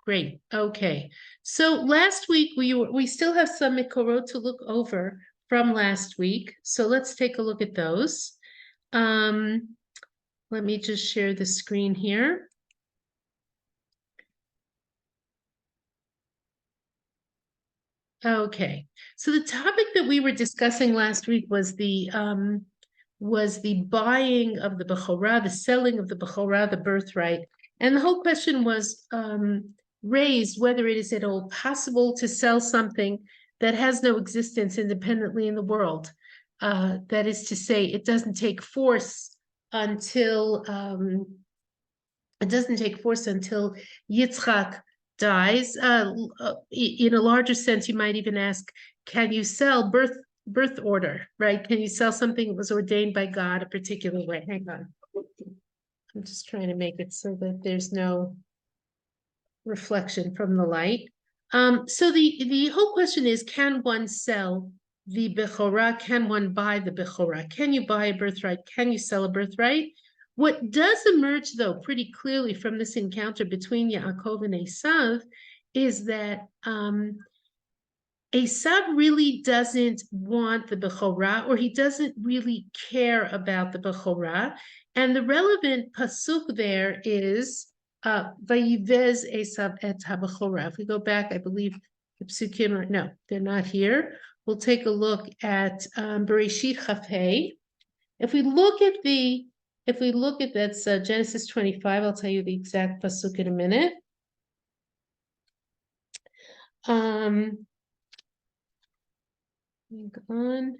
Great. Okay. So last week we still have some Mikorot to look over from last week. So let's take a look at those. Let me just share the screen here. Okay. So the topic that we were discussing last week was the buying of the Bechorah, the selling of the Bechorah, the birthright. And the whole question was raised whether it is at all possible to sell something that has no existence independently in the world. That is to say, it doesn't take force until Yitzchak dies. In a larger sense, you might even ask, can you sell birth order, right? Can you sell something that was ordained by God a particular way? Hang on. I'm just trying to make it so that there's no reflection from the light. So the whole question is, can one sell the Bechorah? Can one buy the Bechorah? Can you buy a birthright? Can you sell a birthright? What does emerge, though, pretty clearly from this encounter between Yaakov and Esav is that Esav really doesn't want the Bechorah, or he doesn't really care about the Bechorah. And the relevant pasuk there is Vayivez Esav et ha-Bechorah. If we go back, I believe the psukim are, no, they're not here. We'll take a look at Bereshit Chafei. If we look at that's Genesis 25, I'll tell you the exact pasuk in a minute. Hang on.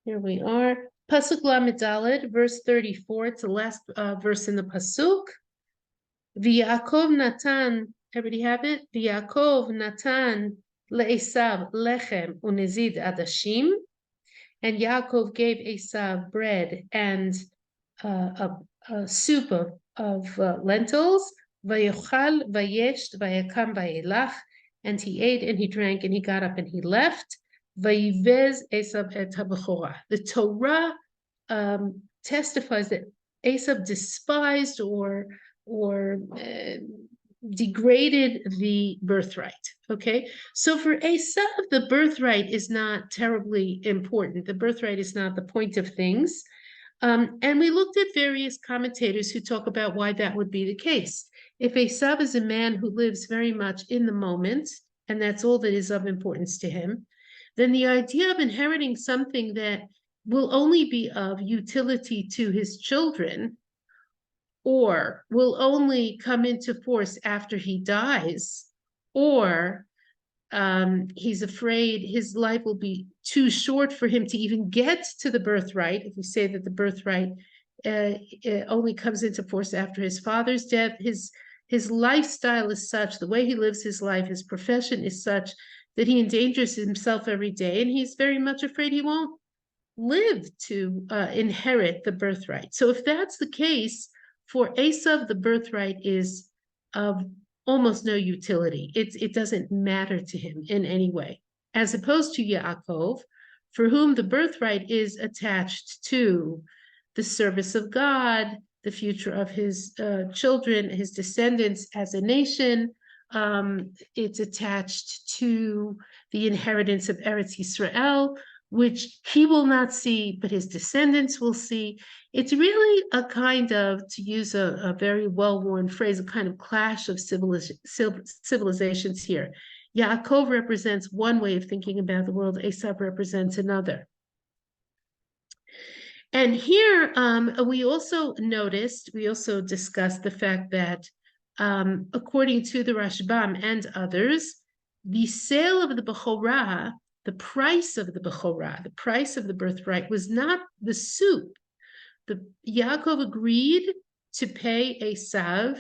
Here we are. Pasuk Lamed Daled, verse 34. It's the last verse in the pasuk. V'Yaakov Natan, everybody have it? V'Yaakov Natan le'Esav lechem unezid adashim. And Yaakov gave Esav bread and a soup of lentils. Vayochal, vayesht, vayakam, vayelach. And he ate and he drank and he got up and he left. Vayivez Esav et ha-Bechorah. The Torah testifies that Esav despised or degraded the birthright. Okay, so for Esav, the birthright is not terribly important. The birthright is not the point of things. And we looked at various commentators who talk about why that would be the case. If Esav is a man who lives very much in the moment, and that's all that is of importance to him, then the idea of inheriting something that will only be of utility to his children, or will only come into force after he dies, or he's afraid his life will be too short for him to even get to the birthright. If we say that the birthright only comes into force after his father's death, his lifestyle is such, the way he lives his life, his profession is such that he endangers himself every day, and he's very much afraid he won't live to inherit the birthright. So if that's the case, for Esav, the birthright is of almost no utility. It doesn't matter to him in any way, as opposed to Yaakov, for whom the birthright is attached to the service of God, the future of his children, his descendants as a nation. It's attached to the inheritance of Eretz Yisrael, which he will not see, but his descendants will see. It's really a kind of, to use a very well-worn phrase, a kind of clash of civilizations here. Yaakov represents one way of thinking about the world, Esav represents another. And here we also discussed the fact that according to the Rashbam and others, the sale of the Bechorah, the price of the Bechorah, the price of the birthright, was not the soup. Yaakov agreed to pay Esav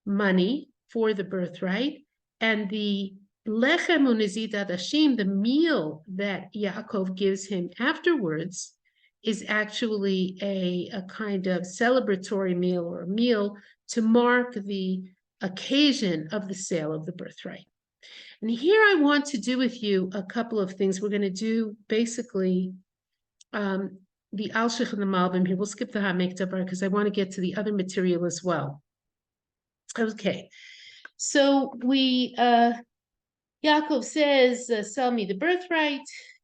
money for the birthright, and the lechem unezid adashim, the meal that Yaakov gives him afterwards, is actually a kind of celebratory meal, or a meal to mark the occasion of the sale of the birthright. And here I want to do with you a couple of things. We're going to do basically the Alshich and the Malbim here. We'll skip the Hamek Dabar because I want to get to the other material as well. Okay, so Yaakov says, sell me the birthright.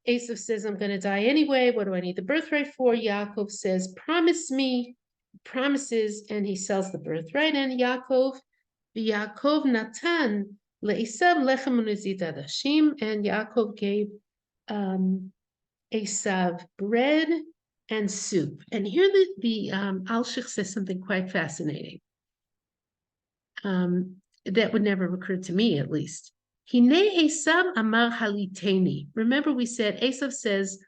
Esav says, I'm going to die anyway. What do I need the birthright for? Yaakov says, promise me, promises, and he sells the birthright. And Yaakov Natan le'Esav lechem unezid adashim, and Yaakov gave Esav bread and soup. And here the Alshich says something quite fascinating. That would never occur to me, at least. Hine Esav amar haliteni. Remember, we said Esav says,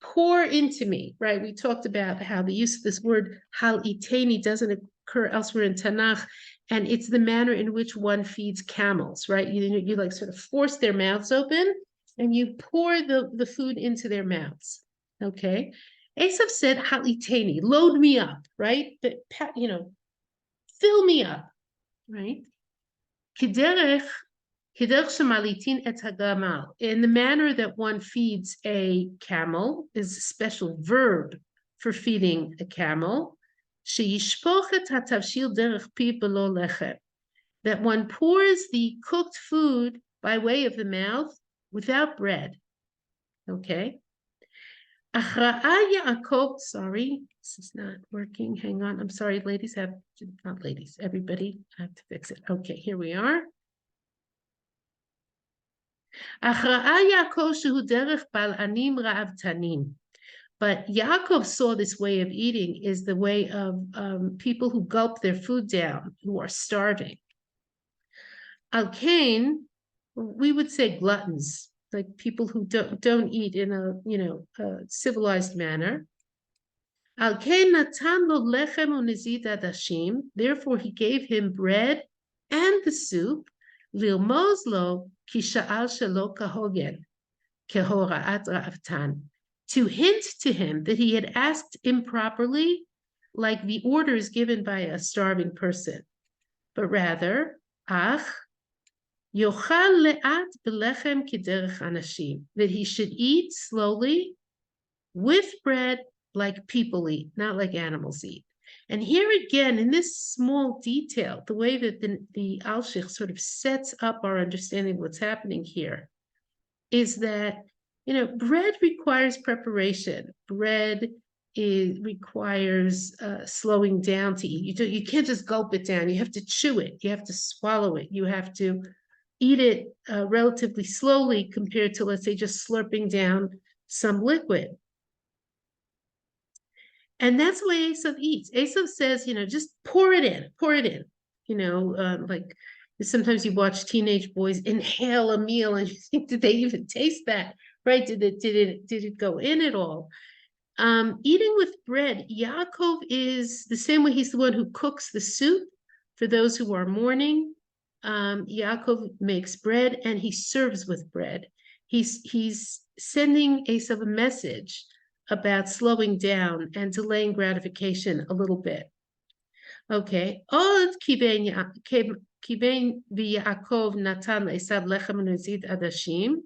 "Pour into me." Right? We talked about how the use of this word haliteni doesn't occur elsewhere in Tanakh, and it's the manner in which one feeds camels. Right? You like sort of force their mouths open, and you pour the food into their mouths. Okay. Esav said haliteni, load me up. Right? But fill me up. Right? Kiderech shemalitin et hagamal. In the manner that one feeds a camel is a special verb for feeding a camel. Sheyishpoch et hatavshil derech pi belo lechem. That one pours the cooked food by way of the mouth without bread. Okay. Yaakov, sorry, this is not working. Hang on. I'm sorry, ladies. Not ladies, everybody. I have to fix it. Okay, here we are. But Yaakov saw this way of eating is the way of people who gulp their food down, who are starving. Al Cain, we would say gluttons, like people who don't eat in a civilized manner. Al Cain natan lo lechem unezid adashim. Therefore, he gave him bread and the soup. Lilmoz lo ki sha'al shelo kahogen kehora'at ra'avtan. To hint to him that he had asked improperly, like the orders given by a starving person, but rather, ach, yochal le'at belechem kiderech anashim, that he should eat slowly with bread like people eat, not like animals eat. And here again, in this small detail, the way that the Alshich sort of sets up our understanding of what's happening here is that, bread requires preparation. Bread requires slowing down to eat. You can't just gulp it down. You have to chew it. You have to swallow it. You have to eat it relatively slowly compared to, let's say, just slurping down some liquid. And that's the way Esav eats. Esav says, just pour it in. Like sometimes you watch teenage boys inhale a meal and you think, did they even taste that? Right? Did it go in at all? Eating with bread, Yaakov is the same way. He's the one who cooks the soup for those who are mourning. Yaakov makes bread and he serves with bread. He's sending Esav a message about slowing down and delaying gratification a little bit. Okay. Od kiben v'Yaakov natan Esav lechem unezid adashim.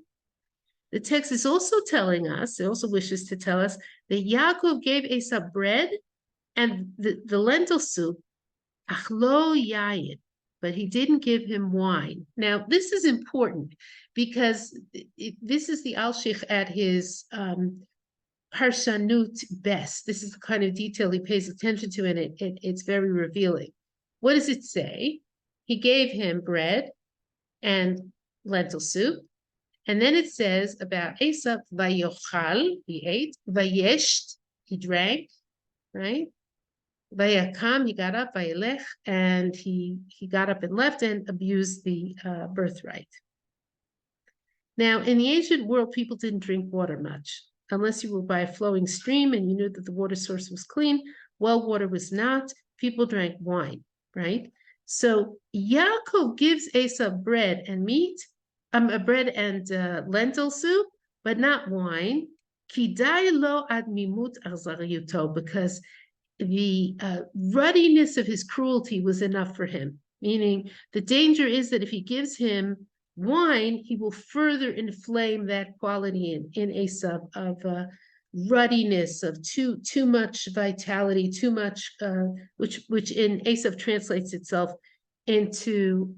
The text is also telling us, it also wishes to tell us, that Yaakov gave Esav bread and the lentil soup, achlo yayin, but he didn't give him wine. Now, this is important because this is the Alshich at his harshanut best. This is the kind of detail he pays attention to, and it's very revealing. What does it say? He gave him bread and lentil soup. And then it says about Esav, vayochal, he ate, vayesht, he drank, right? Vayakam, he got up, vayelech, and he got up and left and abused the birthright. Now, in the ancient world, people didn't drink water much, unless you were by a flowing stream and you knew that the water source was clean. Well water was not. People drank wine, right? So Yaakov gives Esav bread and meat, bread and lentil soup, but not wine. Kidai lo admimut arzariyuto, because the ruddiness of his cruelty was enough for him. Meaning, the danger is that if he gives him wine, he will further inflame that quality in Esav of ruddiness, of too much vitality, too much, which in Esav translates itself into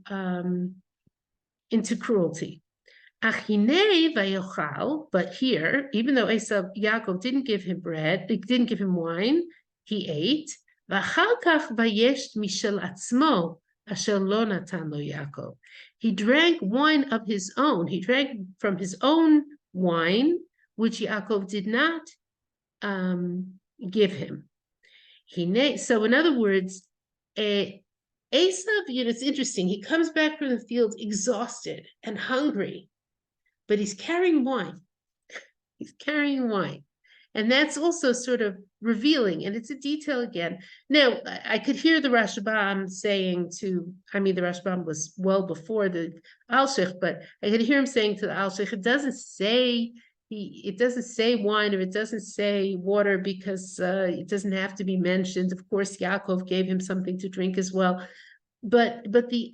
cruelty. But here, even though Yaakov didn't give him bread, he didn't give him wine, he ate. He drank wine of his own. He drank from his own wine, which Yaakov did not give him. So in other words, Esav, it's interesting. He comes back from the field exhausted and hungry, but he's carrying wine. He's carrying wine. And that's also sort of revealing, and it's a detail again. Now, I could hear the Rashbam saying the Rashbam was well before the Alshich, but I could hear him saying to the Alshich, it doesn't say wine, or it doesn't say water, because it doesn't have to be mentioned. Of course, Yaakov gave him something to drink as well. But the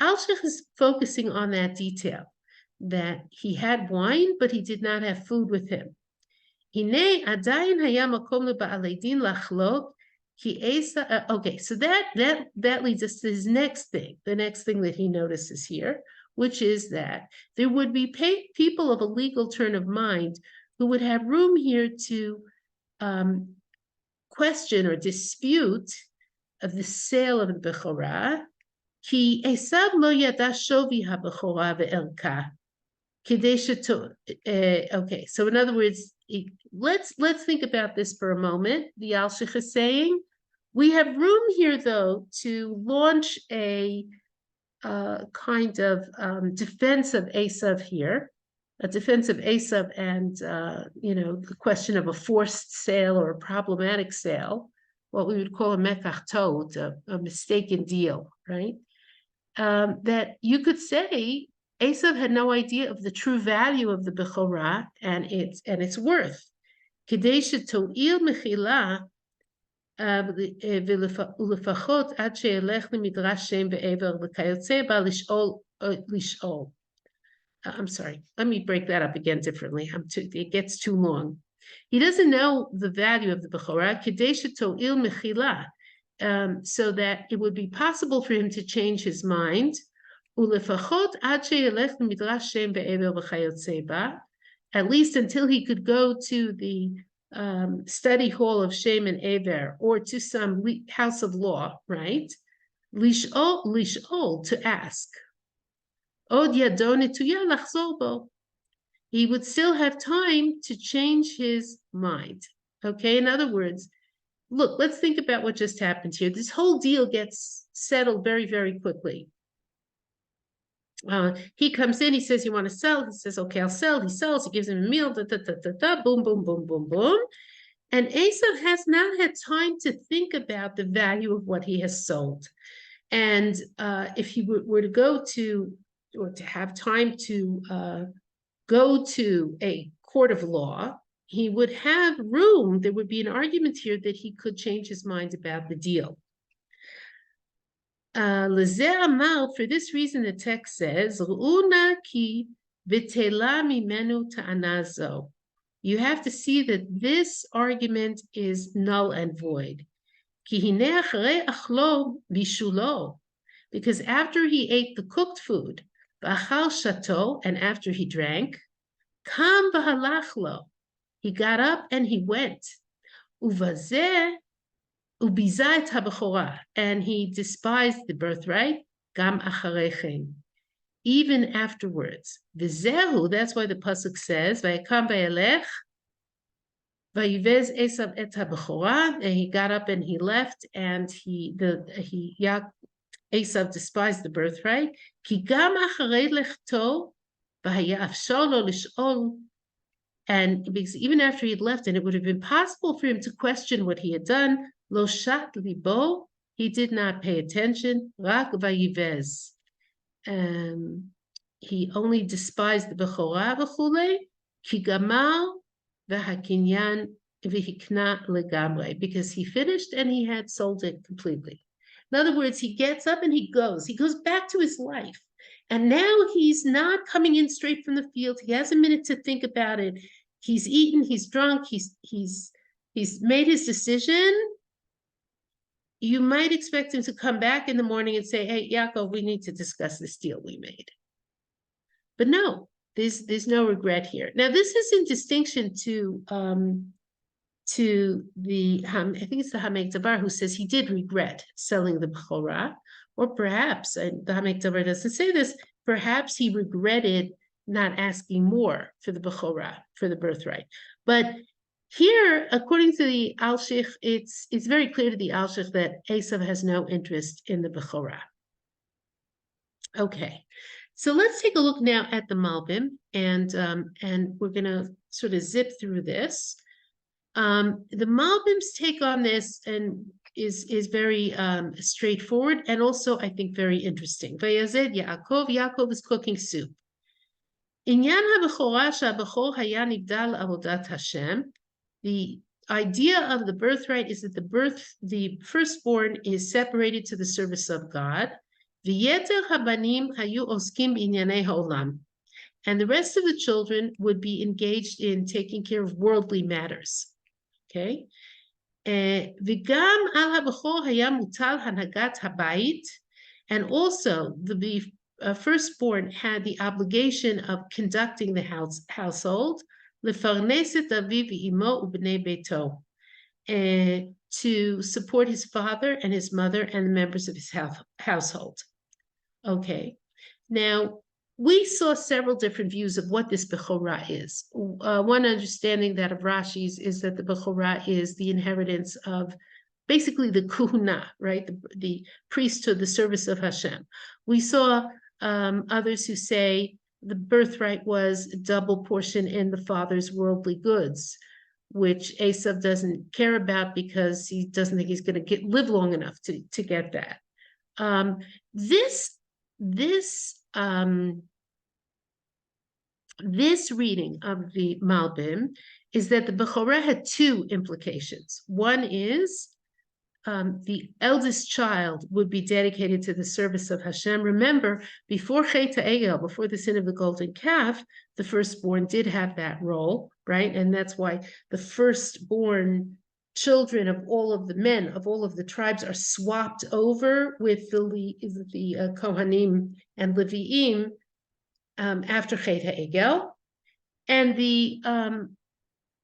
Alshich is focusing on that detail, that he had wine, but he did not have food with him. Okay, so that leads us to his next thing, the next thing that he notices here, which is that there would be people of a legal turn of mind who would have room here to question or dispute of the sale of the Bechorah. Ki Esav lo yada shovi ha-Bechorah ve'elka. Okay, so in other words, let's think about this for a moment. The Alshich is saying, we have room here, though, to launch a kind of defense of Esav here, a defense of Esav, and the question of a forced sale or a problematic sale, what we would call a mekach tot, a mistaken deal, right? That you could say Esav had no idea of the true value of the Bechorah and its worth. Kidei sheto'il mechila ולפחות עד שילך למדרש שם ועבר וכיוצא בה לשאול. I'm sorry, let me break that up again differently. It gets too long. He doesn't know the value of the Bechorah, kidei sheto'il mechila, so that it would be possible for him to change his mind. ולפחות עד שילך למדרש שם ועבר וכיוצא בה, at least until he could go to the study hall of Shem and Eber, or to some house of law, right? Lish'ol, to ask. Od yado netuya lachzor bo. He would still have time to change his mind. Okay, in other words, look, let's think about what just happened here. This whole deal gets settled very, very quickly. He comes in, he says, you want to sell? He says, okay, I'll sell. He sells, he gives him a meal, boom, boom, boom, boom, boom. And Esav has not had time to think about the value of what he has sold. And if he were to go to, or to have time to go to a court of law, he would have room, there would be an argument here that he could change his mind about the deal. For this reason, the text says, you have to see that this argument is null and void. Because after he ate the cooked food, and after he drank, he got up and he went. And he despised the birthright, gam acharechem, even afterwards. V'zehu, that's why the pasuk says, vayakam vayelech, vayivez Esav et habechorah, and he got up and he left, and Esav despised the birthright. Ki gam acharei lechto, v'hayafshor lo lish'ol. And because even after he had left, and it would have been possible for him to question what he had done, lo shat libo, he did not pay attention. Rak vayivez, he only despised the bechorah v'chulei, ki gamar v'hakinyan v'hikna legamre, because he finished and he had sold it completely. In other words, he gets up and he goes back to his life. And now he's not coming in straight from the field. He has a minute to think about it. He's eaten, he's drunk, he's made his decision. you might expect him to come back in the morning and say, hey, Yaakov, we need to discuss this deal we made. But no, there's no regret here. Now, this is in distinction to the, I think it's the Hamek Davar who says he did regret selling the Bechorah, or perhaps, the Hamek Davar doesn't say this, perhaps he regretted not asking more for the Bechorah, for the birthright. But here, according to the Alshich, it's very clear to the Alshich that Esav has no interest in the Bechorah. Okay, so let's take a look now at the Malbim, and we're going to sort of zip through this. The Malbim's take on this and is very straightforward, and also I think very interesting. Vayazed Yaakov, Yaakov is cooking soup. Inyan haBechorah she'abechor haya nigdal avodat Hashem. The idea of the birthright is that the firstborn is separated to the service of God. V'yeter habanim hayu oskim b'inyanei ha'olam. And the rest of the children would be engaged in taking care of worldly matters. Okay? V'gam al haBechor haya mutal hanagat habayit. And also, the firstborn had the obligation of conducting the household, lefarneset aviv v'imo u'bnei beito, to support his father and his mother and the members of his household. Okay, now we saw several different views of what this Bechorah is. One understanding that of Rashi's is that the Bechorah is the inheritance of basically the kuhuna, right? The priesthood, the service of Hashem. We saw others who say the birthright was a double portion in the father's worldly goods, which Esav doesn't care about because he doesn't think he's going to live long enough to get that. This reading of the Malbim is that the Bechorah had two implications. One is the eldest child would be dedicated to the service of Hashem. Remember, before Chet HaEgel, before the sin of the golden calf, the firstborn did have that role, right? And that's why the firstborn children of all of the men of all of the tribes are swapped over with the Kohanim and Leviim after Chet HaEgel.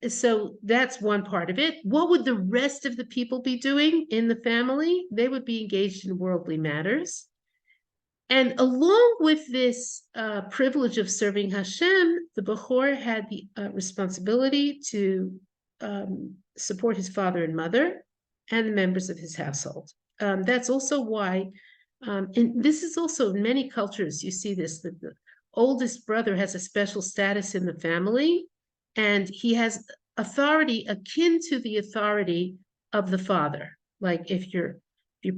And so that's one part of it. What would the rest of the people be doing in the family? They would be engaged in worldly matters. And along with this privilege of serving Hashem, the Bechor had the responsibility to support his father and mother and the members of his household. That's also why, and this is also in many cultures, you see this, that the oldest brother has a special status in the family, and he has authority akin to the authority of the father. Like if your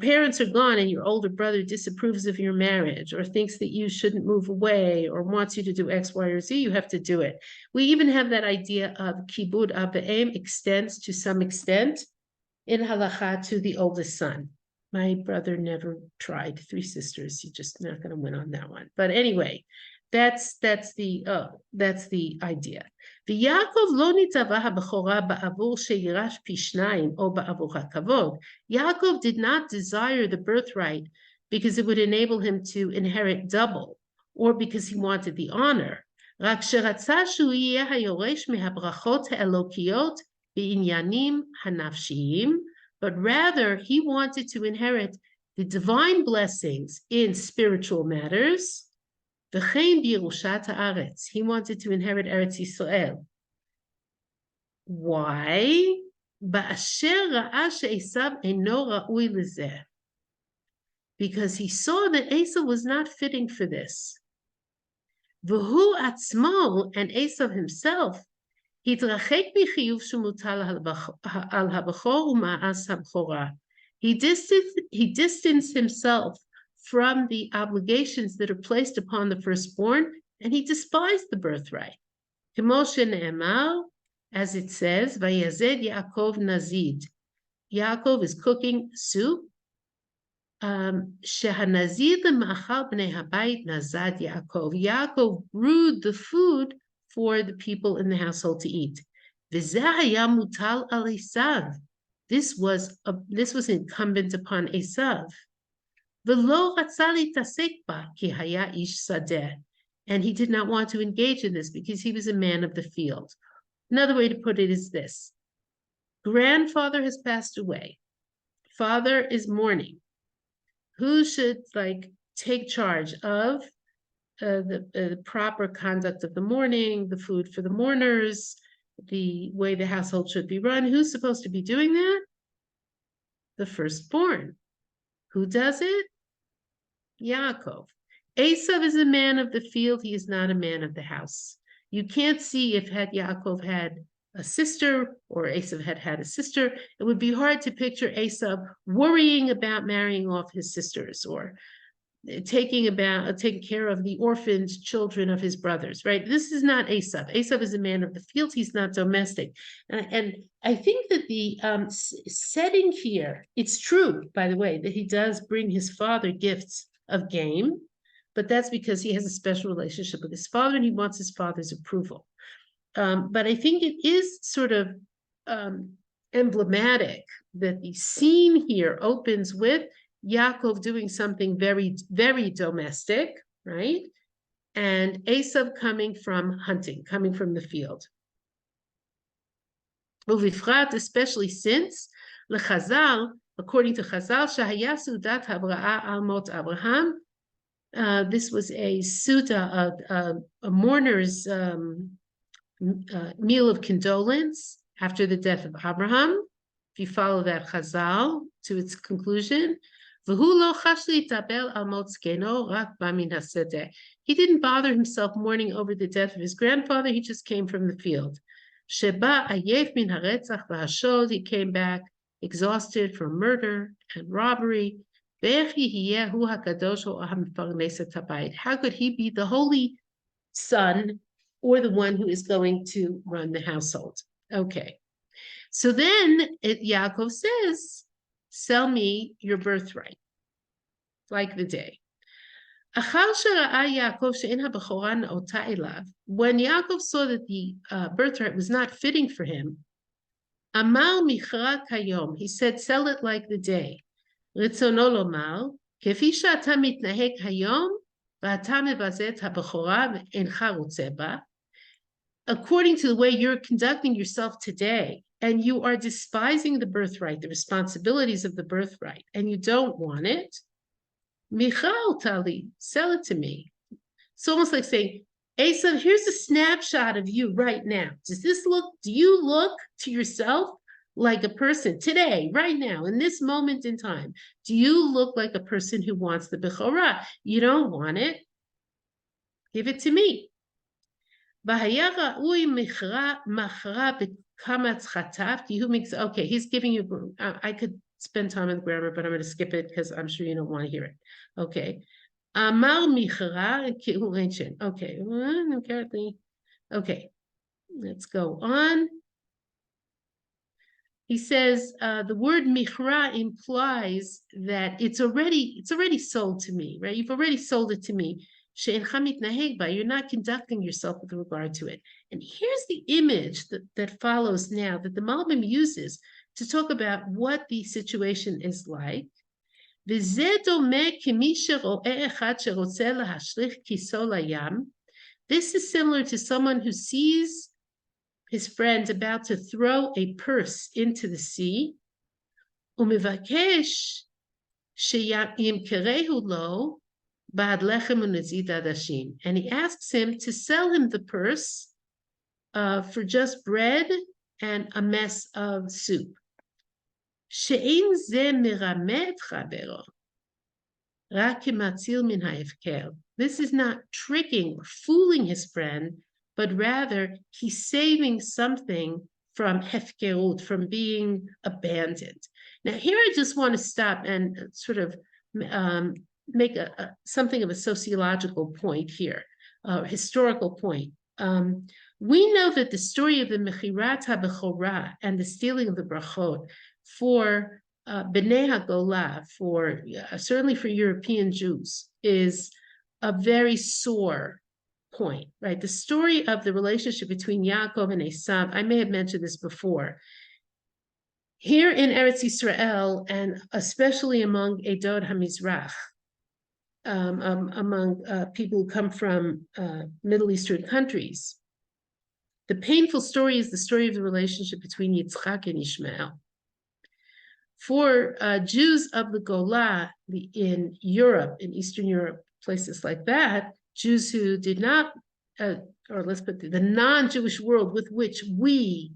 parents are gone and your older brother disapproves of your marriage or thinks that you shouldn't move away or wants you to do X, Y, or Z, you have to do it. We even have that idea of kibud av'em extends to some extent in halacha to the oldest son. My brother never tried 3 sisters. You're just not going to win on that one. But anyway, that's the idea. Yaakov lo nitzava habechorah ba'avur sheirash pishnayim or ba'avur hakavod. Yaakov did not desire the birthright because it would enable him to inherit double, or because he wanted the honor. Rak sheratza shu yeh hayoresh mehabrachot ha'elokiyot b'inyanim hanafshiyim, but rather he wanted to inherit the divine blessings in spiritual matters. V'chein b'Yerushat ha'aretz. He wanted to inherit Eretz Yisrael. Why? Ba'asher ra'a she'Esav eino ra'ui lezeh. Because he saw that Esav was not fitting for this. V'hu atzmo, and Esav himself, hitrachek b'chiyuv shemutal al habechor u'ma'as habechorah. He distanced himself from the obligations that are placed upon the firstborn, and he despised the birthright. Kemo shene'emar, as it says, Vayazed Yaakov nazid. Yaakov is cooking soup. Shehanazid ma'achal bnei habayit nazad Yaakov. Yaakov brewed the food for the people in the household to eat. V'zeh haya mutal al Esav. this was incumbent upon Esav. V'lo ratza litasek ba ki haya ish sadeh. And he did not want to engage in this because he was a man of the field. Another way to put it is this. Grandfather has passed away. Father is mourning. Who should take charge of the proper conduct of the mourning, the food for the mourners, the way the household should be run? Who's supposed to be doing that? The firstborn. Who does it? Yaakov. Esav is a man of the field. He is not a man of the house. You can't see if Yaakov had a sister or Esav had a sister. It would be hard to picture Esav worrying about marrying off his sisters or taking care of the orphaned children of his brothers, right? This is not Esav. Esav is a man of the field. He's not domestic. And I think that the setting here, it's true, by the way, that he does bring his father gifts of game, but that's because he has a special relationship with his father and he wants his father's approval. But I think it is sort of emblematic that the scene here opens with Yaakov doing something very, very domestic, right? And Esav coming from hunting, coming from the field. Uvifrat, especially since lechazal, according to Chazal, shahaya sudat habra'a al mot Abraham. This was a suda, a mourner's meal of condolence after the death of Abraham. If you follow that Chazal to its conclusion, he didn't bother himself mourning over the death of his grandfather. He just came from the field. He came back exhausted from murder and robbery. How could he be the holy son or the one who is going to run the household? Okay. So then Yaakov says, sell me your birthright, like the day. When Yaakov saw that the birthright was not fitting for him, he said, sell it like the day. According to the way you're conducting yourself today, and you are despising the birthright, the responsibilities of the birthright, and you don't want it, Michal Tali, sell it to me. It's almost like saying, Esav, here's a snapshot of you right now. Do you look to yourself like a person today, right now, in this moment in time? Do you look like a person who wants the Bechorah? You don't want it. Give it to me. Okay, he's giving you, I could spend time on the grammar, but I'm going to skip it because I'm sure you don't want to hear it. Okay. Okay, let's go on. He says the word michra implies that it's already sold to me, right? You've already sold it to me. You're not conducting yourself with regard to it. And here's the image that follows now that the Malbim uses to talk about what the situation is like. This is similar to someone who sees his friend about to throw a purse into the sea. And he asks him to sell him the purse for just bread and a mess of soup. This is not tricking or fooling his friend, but rather he's saving something from hefkerut, from being abandoned. Now here I just want to stop and sort of make something of a sociological point here, a historical point. We know that the story of the Mechirat HaBechorah and the stealing of the brachot for Bnei HaGolah, certainly for European Jews, is a very sore point, right? The story of the relationship between Yaakov and Esav, I may have mentioned this before, Here in Eretz Yisrael, and especially among Edot HaMizrach, among people who come from Middle Eastern countries, the painful story is the story of the relationship between Yitzchak and Ishmael. For Jews of the Gola in Europe, in Eastern Europe, places like that, Jews who did not, or let's put the non-Jewish world with which we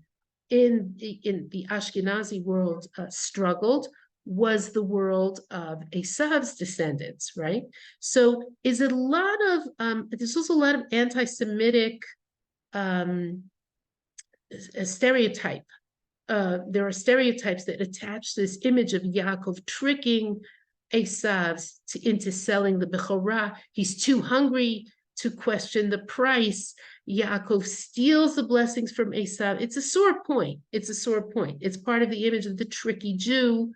in the Ashkenazi world struggled, was the world of Esav's descendants, right? So is a lot of, there's also a lot of anti-Semitic stereotype. There are stereotypes that attach this image of Yaakov tricking Esav into selling the Bechorah. He's too hungry to question the price. Yaakov steals the blessings from Esav. It's a sore point. It's a sore point. It's part of the image of the tricky Jew.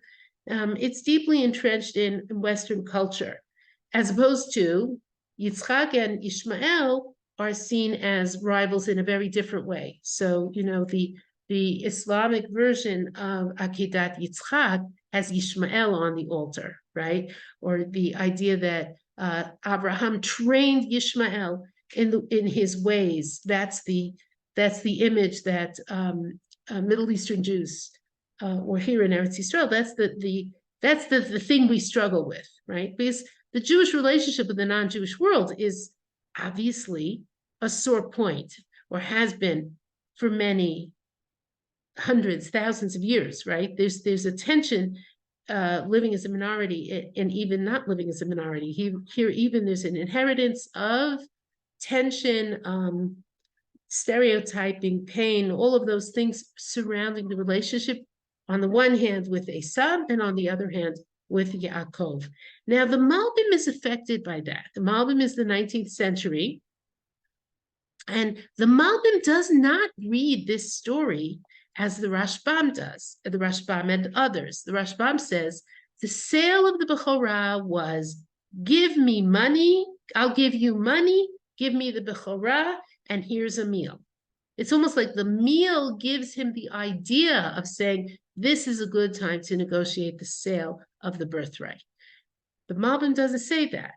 It's deeply entrenched in Western culture, as opposed to Yitzchak and Ishmael are seen as rivals in a very different way. So, you know, the Islamic version of Akedat Yitzchak has Ishmael on the altar, right? Or the idea that Abraham trained Ishmael in his ways. That's the image that Middle Eastern Jews or here in Eretz Yisrael. That's the thing we struggle with, right? Because the Jewish relationship with the non-Jewish world is obviously a sore point, or has been for many hundreds, thousands of years, right? There's a tension living as a minority and even not living as a minority. Here even there's an inheritance of tension, stereotyping, pain, all of those things surrounding the relationship, on the one hand with Esav and on the other hand with Yaakov. Now the Malbim is affected by that. The Malbim is the 19th century, and the Malbim does not read this story as the Rashbam does, the Rashbam and others. The Rashbam says the sale of the Bechorah was, give me money, I'll give you money, give me the Bechorah, and here's a meal. It's almost like the meal gives him the idea of saying, this is a good time to negotiate the sale of the birthright. The Malbim doesn't say that.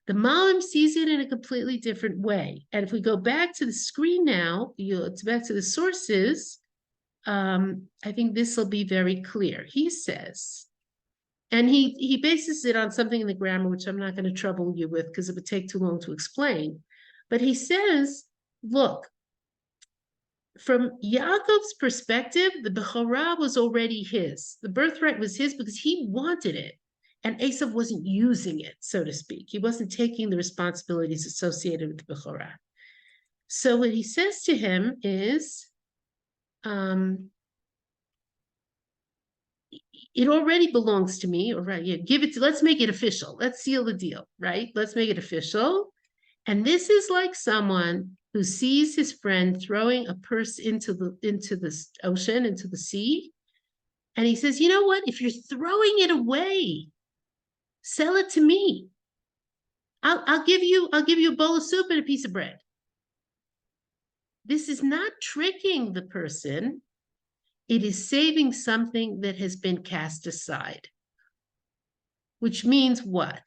The Malbim sees it in a completely different way. And if we go back to the screen now, it's back to the sources, I think this will be very clear. He says, and he bases it on something in the grammar, which I'm not going to trouble you with because it would take too long to explain. But he says, look, from Yaakov's perspective, the Bechorah was already his. The birthright was his because he wanted it. And Esav wasn't using it, so to speak. He wasn't taking the responsibilities associated with the Bechorah. So what he says to him is, it already belongs to me, or right? Yeah, give it to, let's make it official. Let's seal the deal, right? Let's make it official. And this is like someone who sees his friend throwing a purse into the ocean, into the sea. And he says, you know what? If you're throwing it away, sell it to me. I'll give you a bowl of soup and a piece of bread. This is not tricking the person. It is saving something that has been cast aside. Which means what?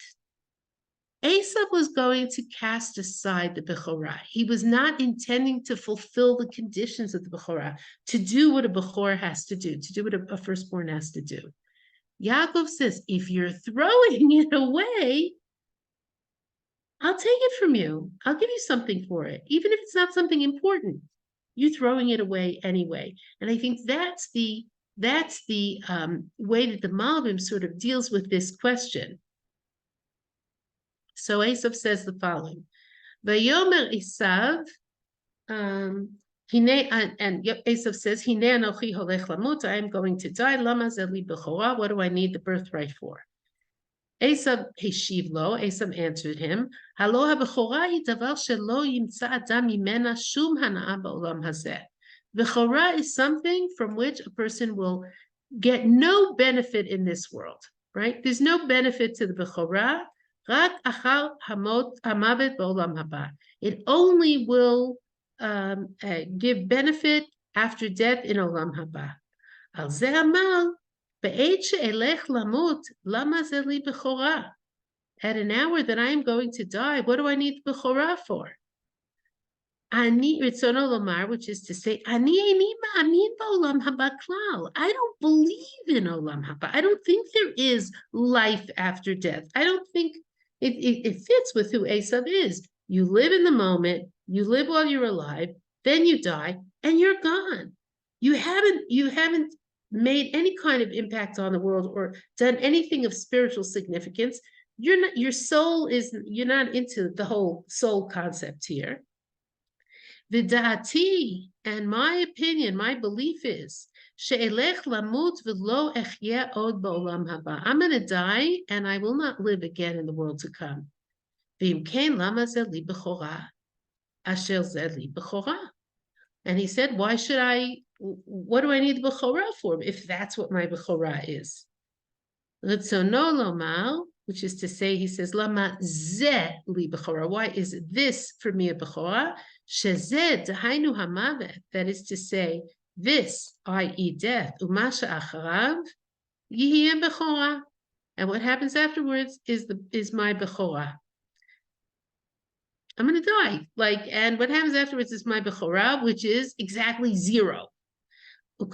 Esav was going to cast aside the Bechorah. He was not intending to fulfill the conditions of the Bechorah, to do what a Bechor has to do what a firstborn has to do. Yaakov says, if you're throwing it away, I'll take it from you. I'll give you something for it, even if it's not something important. You're throwing it away anyway. And I think that's the way that the Malbim sort of deals with this question. So Esav says the following: Vayomer Esav, and Esav says, Hine anochi holech lamut, I am going to die. Lama zeli bechorah, what do I need the birthright for? Esav heshiv lo, Esav answered him, Halo ha-bechorah hi davar shelo yimtza adam mimena shum hana'ah ba'olam hazeh. Bechorah is something from which a person will get no benefit in this world, right? There's no benefit to the Bechorah. It only will give benefit after death in Olam Haba. על זה אמר, בעת שאלך למות, למה זה לי בכורה? At an hour that I am going to die, what do I need Bechorah for? Ani Ritzono Lomar, which is to say, Ani Eini Ma'amin Ba'olam Haba Klal. I don't believe in Olam Haba. I don't think there is life after death. I don't think it fits with who Esav is. You live in the moment, you live while you're alive, then you die, and you're gone. You haven't made any kind of impact on the world or done anything of spiritual significance. Your soul is, you're not into the whole soul concept here. V'da'ati, and my opinion, my belief is, she'elech lamut v'lo echyeh od ba'olam haba. I'm going to die, and I will not live again in the world to come. V'im kein lama ze li bechorah, asher ze li bechorah. And he said, why should what do I need the bechorah for, if that's what my bechorah is? Ritzono lomar, which is to say, he says, lama ze li bechorah. Why is this for me a bechorah? Shezeh dehainu hamavet, that is to say, this, i.e. death, umasha acharav, yihiyeh bechorah. And what happens afterwards is my bechorah. I'm going to die. And what happens afterwards is my bechorah, which is exactly 0. He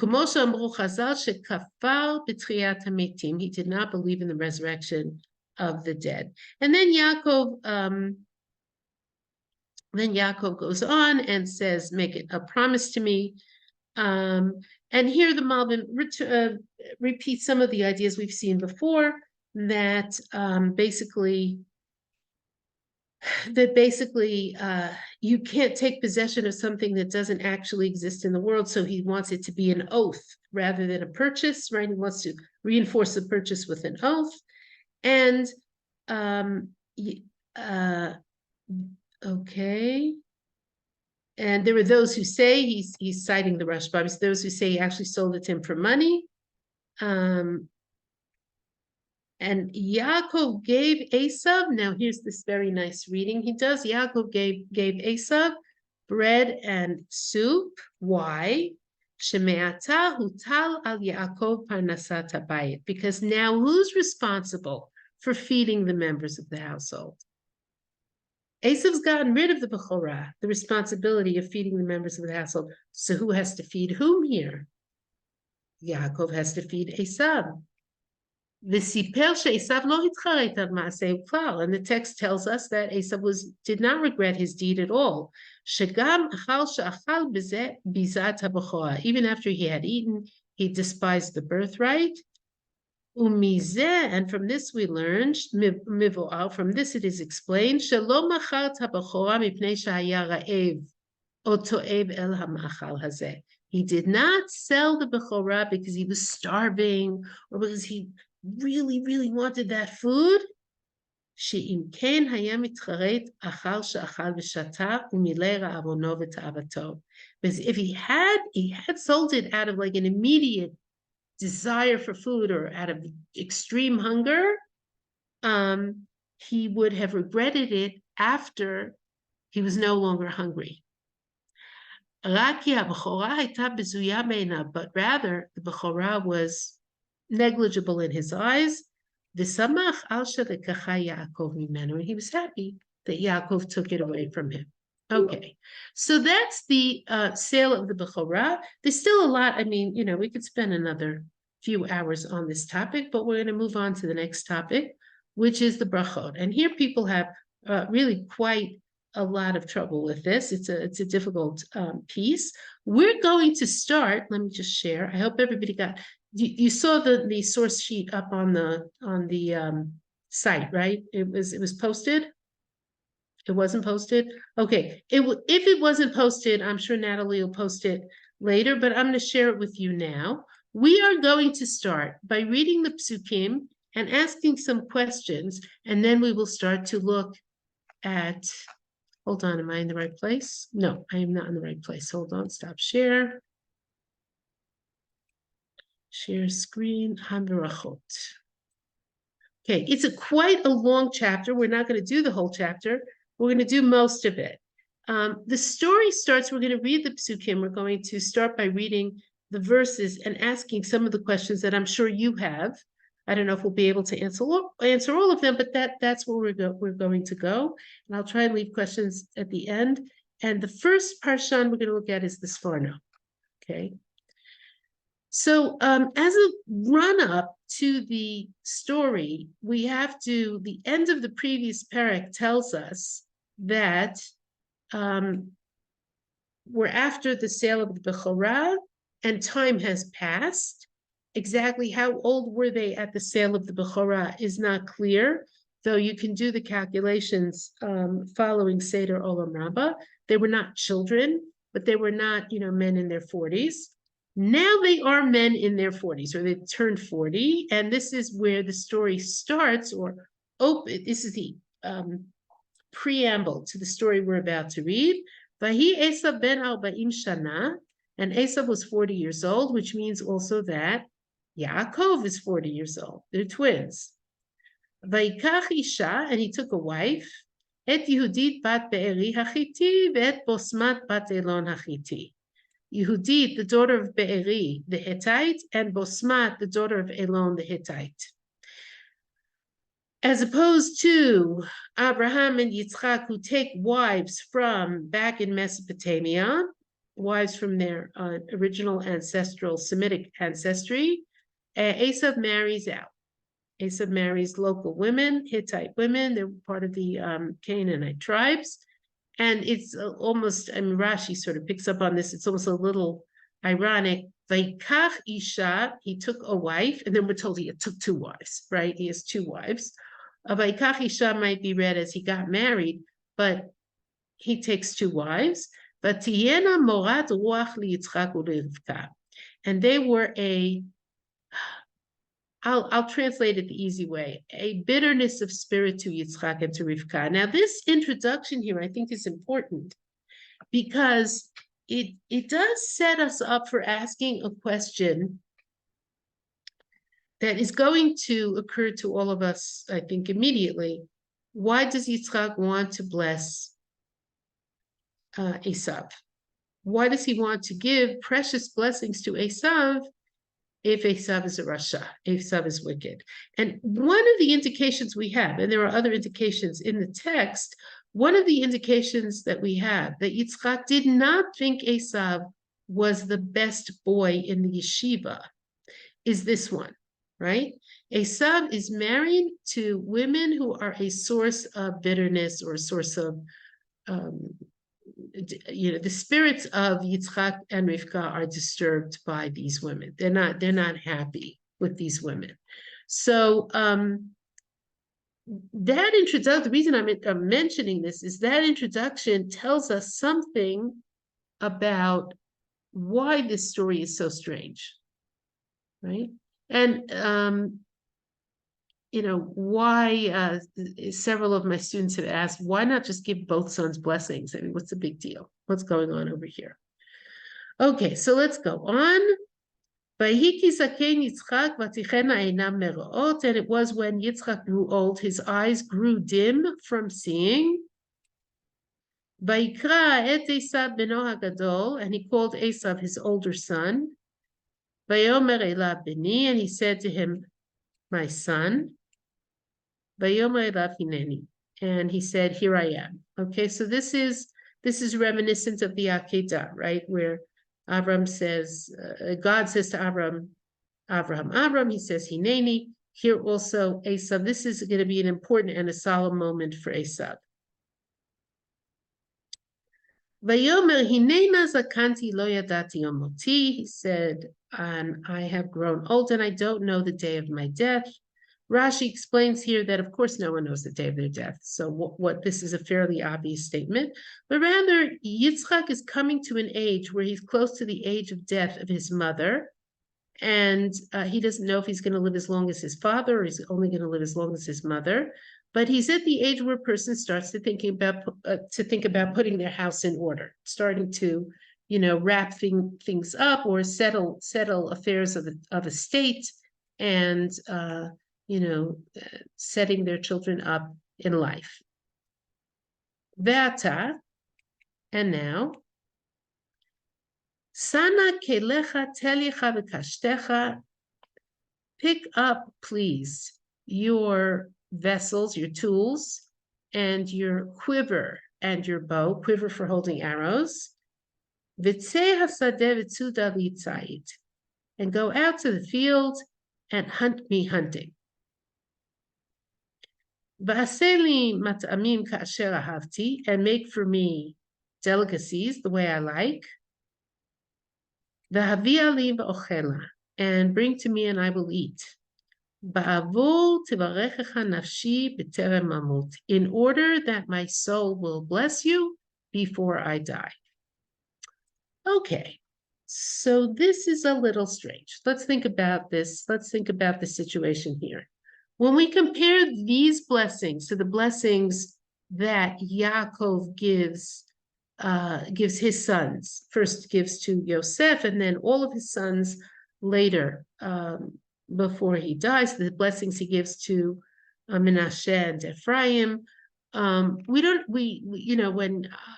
did not believe in the resurrection of the dead. And then Yaakov goes on and says, make it a promise to me. And here the Malbim repeats some of the ideas we've seen before, that basically you can't take possession of something that doesn't actually exist in the world. So he wants it to be an oath rather than a purchase, right? He wants to reinforce the purchase with an oath. And okay. And there are those who say, he's citing the Rashbam, those who say he actually sold it to him for money. And Yaakov gave Esav, now here's this very nice reading he does. Yaakov gave Esav bread and soup. Why? Sheme'ata hutal al Yaakov parnasat habayit. Because now who's responsible for feeding the members of the household? Esav's gotten rid of the Bechorah, the responsibility of feeding the members of the household. So who has to feed whom here? Yaakov has to feed Esav. And the text tells us that Esav did not regret his deed at all. Even after he had eaten, he despised the birthright. And from this we learned, from this it is explained, he did not sell the Bechorah because he was starving or because he really, really wanted that food. Because if he had sold it out of an immediate desire for food or out of extreme hunger, he would have regretted it after he was no longer hungry. But rather, the Bechorah was negligible in his eyes. And he was happy that Yaakov took it away from him. Okay, so that's the sale of the Bechorah. There's still a lot. I mean, we could spend another few hours on this topic, but we're going to move on to the next topic, which is the brachot. And here people have really quite a lot of trouble with this. It's a difficult piece. We're going to start. Let me just share. I hope everybody got. You saw the source sheet up on the site, right? It was posted. It wasn't posted. Okay. If it wasn't posted, I'm sure Natalie will post it later. But I'm going to share it with you now. We are going to start by reading the psukim and asking some questions, and then we will start to look at. Hold on, am I in the right place? No, I am not in the right place. Hold on. Stop share. Share screen, Hamberachot. Okay, it's quite a long chapter. We're not going to do the whole chapter. We're going to do most of it. The story starts, we're going to read the psukim. We're going to start by reading the verses and asking some of the questions that I'm sure you have. I don't know if we'll be able to answer all of them, but that's where we're going to go. And I'll try and leave questions at the end. And the first parshan we're going to look at is the Sforno. Okay. So as a run-up to the story, the end of the previous parak tells us that we're after the sale of the Bechorah, and time has passed. Exactly how old were they at the sale of the Bechorah is not clear, though you can do the calculations following Seder Olam Rabbah. They were not children, but they were not, men in their 40s. Now they are men in their 40s, or they turned 40, and this is where the story starts, this is the preamble to the story we're about to read. Vahi Esav ben 40 shana, and Esav was 40 years old, which means also that Yaakov is 40 years old. They're twins. Vayikach isha, and he took a wife, et Yehudit bat Be'eri hachiti, ve'et Bosmat bat Elon hachiti. Yehudit, the daughter of Be'eri, the Hittite, and Bosmat, the daughter of Elon, the Hittite. As opposed to Abraham and Yitzchak, who take wives from back in Mesopotamia, wives from their original ancestral Semitic ancestry, Esav marries out. Esav marries local women, Hittite women. They're part of the Canaanite tribes. And it's almost, Rashi sort of picks up on this. It's almost a little ironic. Vaikach Isha, he took a wife, and then we're told he took two wives, right? He has two wives. Vaikach Isha might be read as he got married, but he takes two wives. Vatiena morat ruach liyitzchak u'lirivka. And they were I'll translate it the easy way, a bitterness of spirit to Yitzchak and to Rivka. Now, this introduction here, I think, is important because it does set us up for asking a question that is going to occur to all of us, I think, immediately. Why does Yitzchak want to bless Esav? Why does he want to give precious blessings to Esav if Esav is a rasha, if Esav is wicked? And one of the indications we have, and there are other indications in the text, one of the indications that we have that Yitzchak did not think Esav was the best boy in the yeshiva is this one, right? Esav is married to women who are a source of bitterness or a source of the spirits of Yitzchak and Rivka are disturbed by these women. They're not happy with these women. So that introduction, the reason I'm mentioning this is that introduction tells us something about why this story is so strange, right? And why several of my students have asked, why not just give both sons blessings? I mean, what's the big deal? What's going on over here? Okay, so let's go on. And it was when Yitzchak grew old, his eyes grew dim from seeing. And he called Esav his older son. And he said to him, my son. And he said, here I am. Okay, so this is reminiscent of the Akedah, right? Where Avram says, God says to Avram, he says, Hineni. Here also, Esav, this is going to be an important and a solemn moment for Esav. He said, I have grown old and I don't know the day of my death. Rashi explains here that, of course, no one knows the day of their death. So what this is a fairly obvious statement, but rather Yitzchak is coming to an age where he's close to the age of death of his mother. And he doesn't know if he's going to live as long as his father or he's only going to live as long as his mother. But he's at the age where a person starts to think about putting their house in order, starting to, wrap things up or settle affairs of a state, and setting their children up in life. Vata, and now, Sana kelecha telicha v'kashtecha. Pick up, please, your vessels, your tools, and your quiver and your bow, quiver for holding arrows. V'tzei hasadeh v'tzuda litzayit. And go out to the field and hunt me hunting. V'aseli mat'amim ka'asher ahavti, and make for me delicacies the way I like. V'havia li v'ochela, and bring to me and I will eat. Ba'avur tivarechecha nafshi b'terem amut, in order that my soul will bless you before I die. Okay, so this is a little strange. Let's think about this. Let's think about the situation here. When we compare these blessings to the blessings that Yaakov gives his sons, first gives to Yosef, and then all of his sons later, before he dies, the blessings he gives to Menashe and Ephraim. When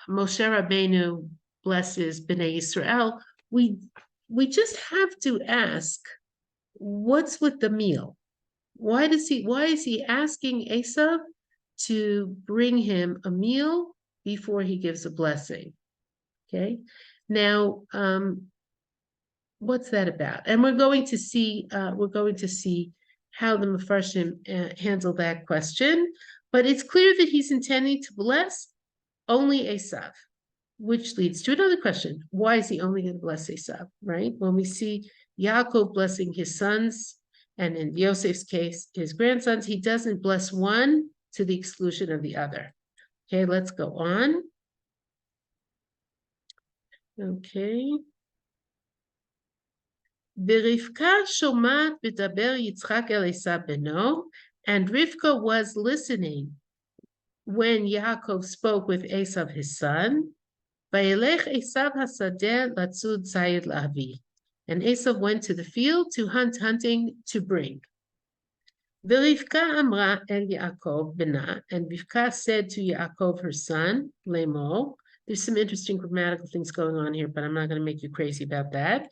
Moshe Rabbeinu blesses Bnei Israel, we just have to ask, what's with the meal? Why is he asking Esav to bring him a meal before he gives a blessing? Okay, now what's that about? And we're going to see how the Mefarshim handle that question. But it's clear that he's intending to bless only Esav, which leads to another question. Why is he only going to bless Esav, right? When we see Yaakov blessing his sons, and in Yosef's case, his grandsons, he doesn't bless one to the exclusion of the other. Okay, let's go on. Okay. V'Rivka shomat v'daber Yitzchak el Esav beno, and Rivka was listening when Yaakov spoke with Esav his son. Vayelech Esav hasadeh latzud zayid la'avi, and Esav went to the field to hunting to bring. V'Rivka amra el Yaakov bena, and Rivka said to Yaakov her son, Lemor. There's some interesting grammatical things going on here, but I'm not going to make you crazy about that.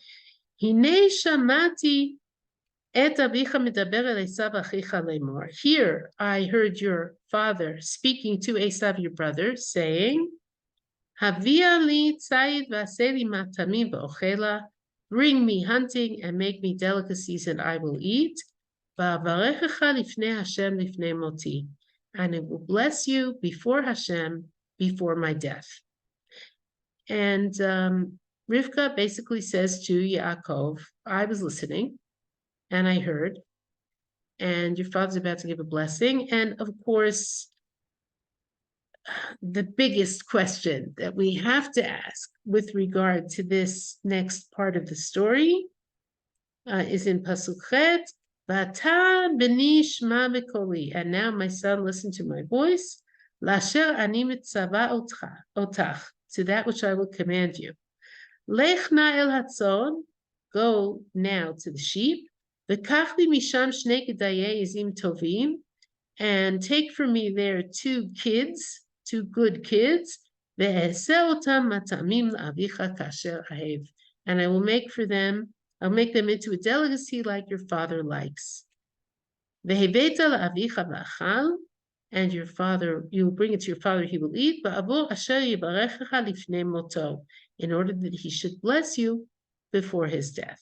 Hine shamati et avicha medaber el Esav achicha lemor. Here I heard your father speaking to Esav, your brother, saying, Havia li tzayid v'aseli matamim v'ochela. Bring me hunting and make me delicacies, and I will eat. Va'avarechecha lifnei Hashem lifnei moti, and it will bless you before Hashem, before my death. And Rivka basically says to Yaakov, I was listening and I heard, and your father's about to give a blessing. And of course, the biggest question that we have to ask with regard to this next part of the story is in Pasuk Chet, V'ata b'ni shma v'koli, and now my son, listen to my voice, Lasher ani mitzava otach, to that which I will command you. Lech na el hatzon, go now to the sheep. V'kach li misham shnei gedayei izim tovim, and take for me there two good kids. Ve'eseh otam matamim la'avicha kasher ahev, and I'll make them into a delicacy like your father likes. Veheveta la'avicha v'achal, and you will bring it to your father, he will eat. Ba'avur asher yibarechecha lifnei moto, in order that he should bless you before his death.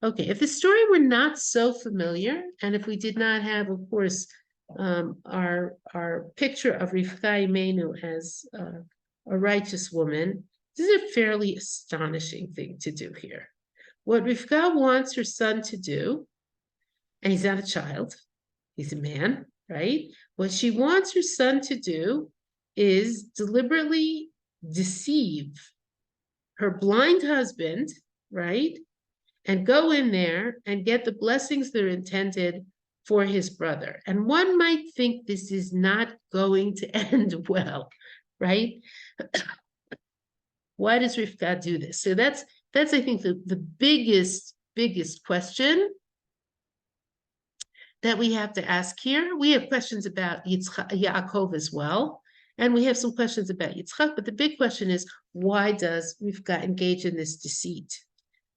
Okay, if the story were not so familiar, and if we did not have, of course, our picture of Rivka Imenu as a righteous woman, this is a fairly astonishing thing to do here. What Rivka wants her son to do, and he's not a child, he's a man, right? What she wants her son to do is deliberately deceive her blind husband, right? And go in there and get the blessings that are intended for his brother. And one might think this is not going to end well, right? Why does Rivka do this? So that's I think the biggest question that we have to ask here. We have questions about Yaakov as well, And we have some questions about Yitzchak, but the big question is, why does Rivka engage in this deceit?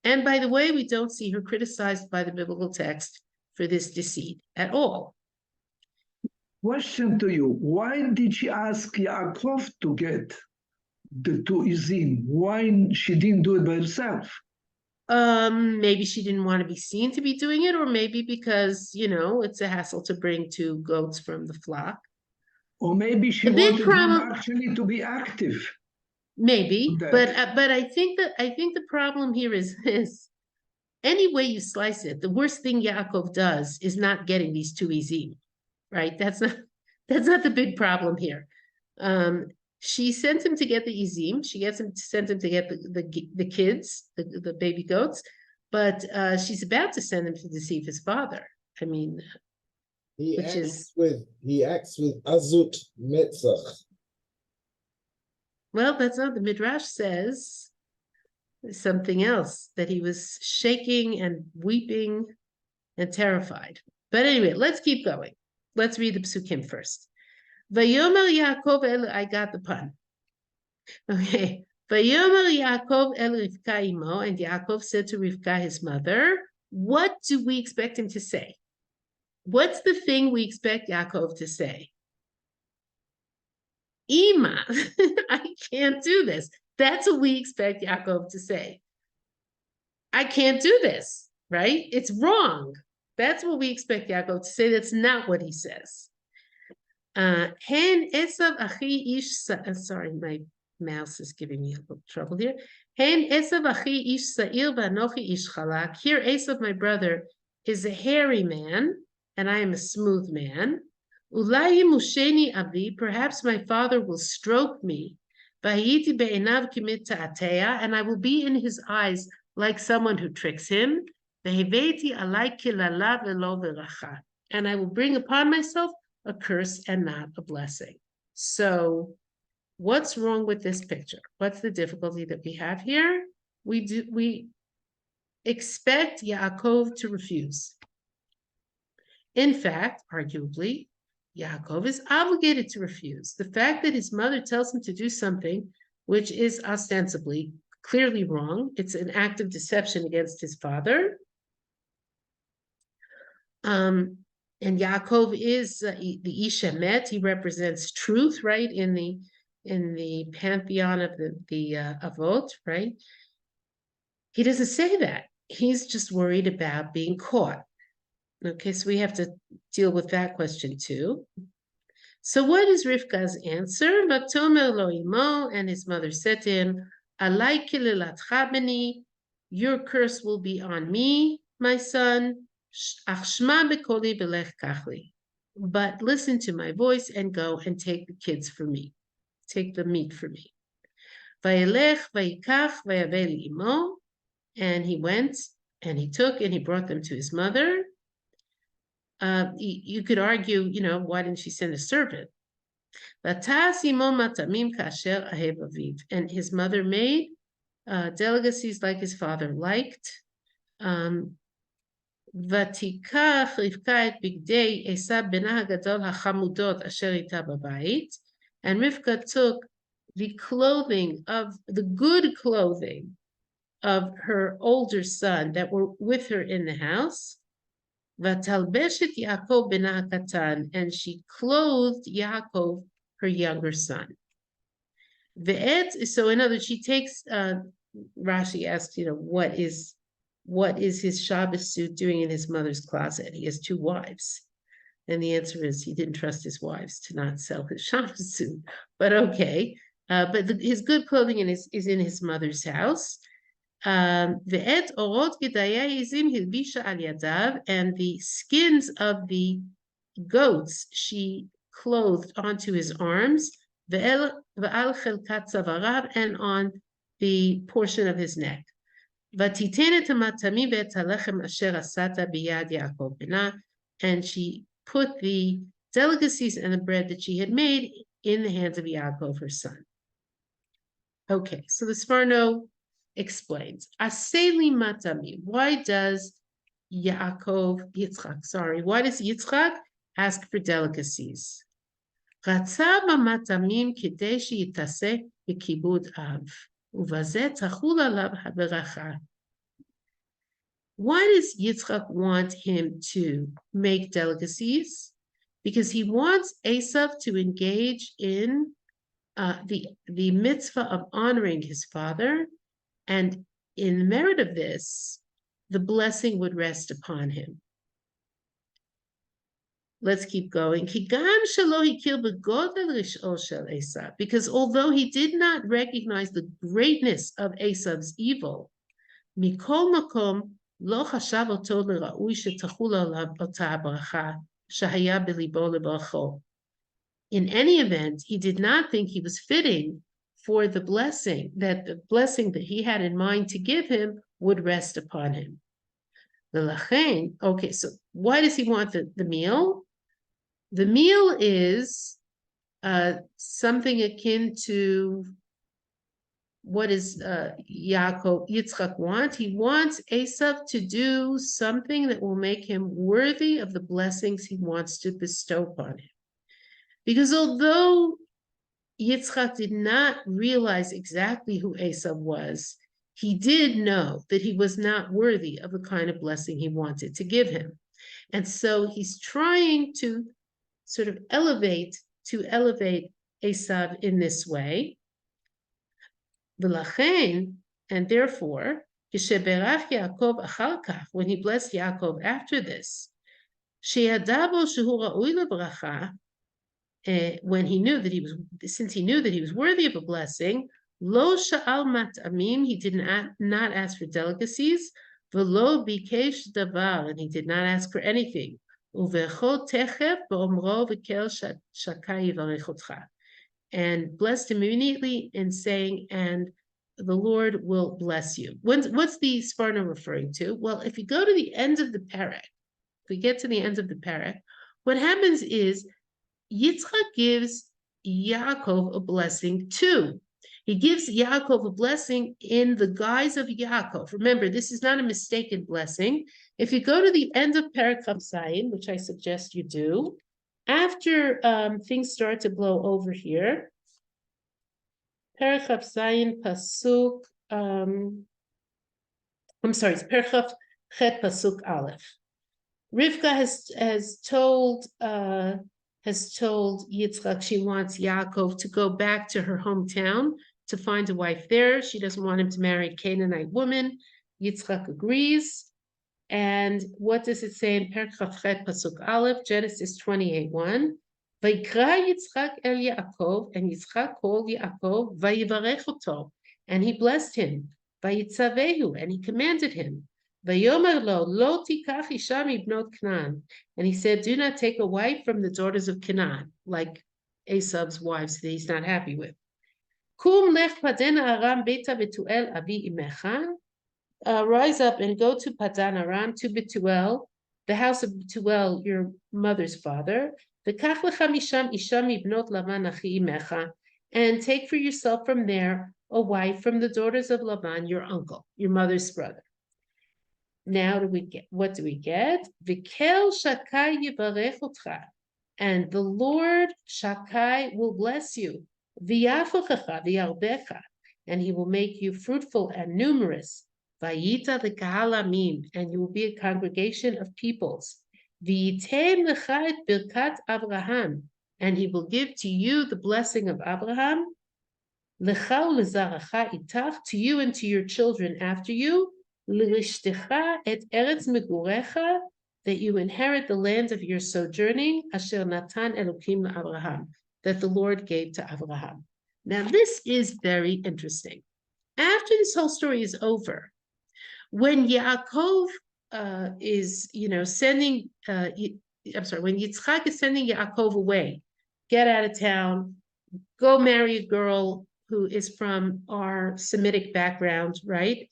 And by the way, we don't see her criticized by the biblical text for this deceit at all. Question to you, why did she ask Yaakov to get the two izim? Why she didn't do it by herself? Maybe she didn't want to be seen to be doing it, or maybe because, it's a hassle to bring two goats from the flock. Or maybe she wanted him actually to be active. Maybe, but I think the problem here is any way you slice it, the worst thing Yaakov does is not getting these two izim, right? That's not the big problem here. She sent him to get the izim. She sent him to get the kids, the baby goats, but she's about to send him to deceive his father. I mean, he acts with azut metzach. Well, that's not the Midrash says. Something else, that he was shaking and weeping and terrified. But anyway, let's keep going. Let's read the psukim first. Vayomer Yaakov I got the pun. Okay. Vayomer Yaakov el Rivka imo, and Yaakov said to Rivka, his mother, what do we expect him to say? What's the thing we expect Yaakov to say? Ima, I can't do this. That's what we expect Yaakov to say. I can't do this, right? It's wrong. That's what we expect Yaakov to say. That's not what he says. Hen Esav achi ish. Sorry, my mouse is giving me a little trouble here. Hen Esav achi ish sa'ir v'anochi ish chalak. Here, Esav, my brother, is a hairy man, and I am a smooth man. Ulai musheni avi. Perhaps my father will stroke me. And I will be in his eyes like someone who tricks him. And I will bring upon myself a curse and not a blessing. So what's wrong with this picture? What's the difficulty that we have here? We expect Yaakov to refuse. In fact, arguably, Yaakov is obligated to refuse. The fact that his mother tells him to do something which is ostensibly clearly wrong, it's an act of deception against his father. And Yaakov is the Ish Emet. He represents truth, right, in the pantheon of the Avot, right? He doesn't say that. He's just worried about being caught. Okay, so we have to deal with that question too. So what is Rivka's answer? Vatomer lo imo, and his mother said to him, Alai kililatcha beni, your curse will be on me, my son. Ach shma bekoli belech kachli. But listen to my voice and go and take the kids for me. Take the meat for me. Vayelech vayikach vayave imo, and he went and he took and he brought them to his mother. You could argue, why didn't she send a servant? And his mother made delicacies like his father liked. And Rivka took the good clothing of her older son that were with her in the house. Vatalbeshet Yaakov ben Hakatan, and she clothed Yaakov, her younger son. So in other words, she takes, Rashi asked, what is his Shabbos suit doing in his mother's closet? He has two wives. And the answer is he didn't trust his wives to not sell his Shabbos suit. But okay. But his good clothing is in his mother's house. And the skins of the goats she clothed onto his arms, and on the portion of his neck. And she put the delicacies and the bread that she had made in the hands of Yaakov, her son. Okay, so the Sforno explains. Aseli matami. Why does Yitzchak ask for delicacies? רצה במטעמים כדי שיתעסק בכיבוד אב, ובזה תחול עליו הברכה. Why does Yitzchak want him to make delicacies? Because he wants Esav to engage in the mitzvah of honoring his father, and in merit of this, the blessing would rest upon him. Let's keep going. Because although he did not recognize the greatness of Esav's evil, mikol makom lo chashav oto l'ra'ui shetachul alav ota habracha shehaya b'libo lebracho. In any event, he did not think he was fitting for the blessing that he had in mind to give him would rest upon him. Okay, so why does he want the meal? The meal is something akin to what is Yitzchak want? He wants Esav to do something that will make him worthy of the blessings he wants to bestow upon him. Because although Yitzchak did not realize exactly who Esav was, he did know that he was not worthy of the kind of blessing he wanted to give him. And so he's trying to sort of elevate Esav in this way. And therefore, when he blessed Yaakov after this, when he knew that since he knew that he was worthy of a blessing, lo sha'al mat'amim, he did not ask for delicacies, v'lo bikesh davar, and he did not ask for anything. Uvecho techef b'omro v'kel shakai yivarech otcha, and blessed him immediately in saying, and the Lord will bless you. What's the Sforno referring to? Well, if you go to the end of the parak, if we get to the end of the parak, what happens is Yitzchak gives Yaakov a blessing too. He gives Yaakov a blessing in the guise of Yaakov. Remember, this is not a mistaken blessing. If you go to the end of Perek Chav, which I suggest you do, after things start to blow over here, Perek Chav Pasuk, it's Perek Chav Chet Pasuk Aleph. Rivka has told Yitzchak she wants Yaakov to go back to her hometown to find a wife there. She doesn't want him to marry a Canaanite woman. Yitzchak agrees. And what does it say in Perek Chavchet Pasuk Aleph, Genesis 28:1? Vayikra Yitzchak el Yaakov, and Yitzchak called Yaakov, Vayivarech oto, and he blessed him. Vayitzavehu, and he commanded him. Vayomer lo, lo tikach isha mibnot Canaan, and he said, do not take a wife from the daughters of Canaan, like Esav's wives that he's not happy with. Kum lech padan aram beta betuel avi imecha. Rise up and go to Padan Aram, to Betuel, the house of Betuel, your mother's father. And take for yourself from there a wife from the daughters of Laban, your uncle, your mother's brother. Now what do we get? Vikel Shakai yivarech otcha, and the Lord Shakai will bless you. V'yafochecha v'yarbecha, and he will make you fruitful and numerous. Vayita the Kahalamim, and you will be a congregation of peoples. V'yitem lecha et birkat Abraham, and he will give to you the blessing of Abraham. Lecha u'lezaracha itach, to you and to your children after you. L'rishtecha et eretz megurecha, that you inherit the land of your sojourning. Asher natan Elokim leAbraham, that the Lord gave to Abraham. Now this is very interesting. After this whole story is over, when Yaakov is, sending, when Yitzchak is sending Yaakov away, get out of town, go marry a girl who is from our Semitic background, right?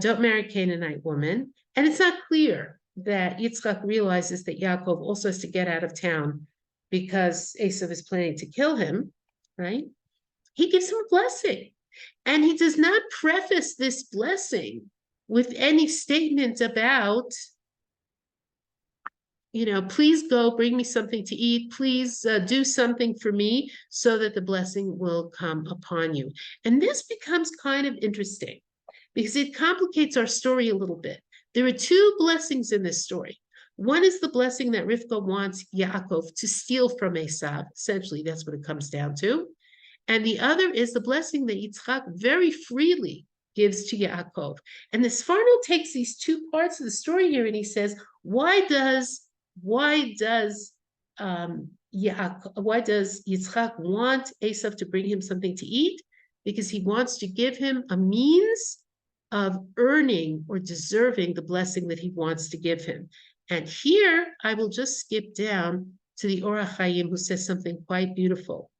Don't marry a Canaanite woman. And it's not clear that Yitzchak realizes that Yaakov also has to get out of town because Esav is planning to kill him, right? He gives him a blessing. And he does not preface this blessing with any statement about, please go bring me something to eat. Please do something for me so that the blessing will come upon you. And this becomes kind of interesting because it complicates our story a little bit. There are two blessings in this story. One is the blessing that Rivka wants Yaakov to steal from Esav. Essentially, that's what it comes down to. And the other is the blessing that Yitzchak very freely gives to Yaakov. And the Sforno takes these two parts of the story here and he says, why does Yitzchak want Esav to bring him something to eat? Because he wants to give him a means of earning or deserving the blessing that he wants to give him. And here I will just skip down to the Orach Chaim, who says something quite beautiful.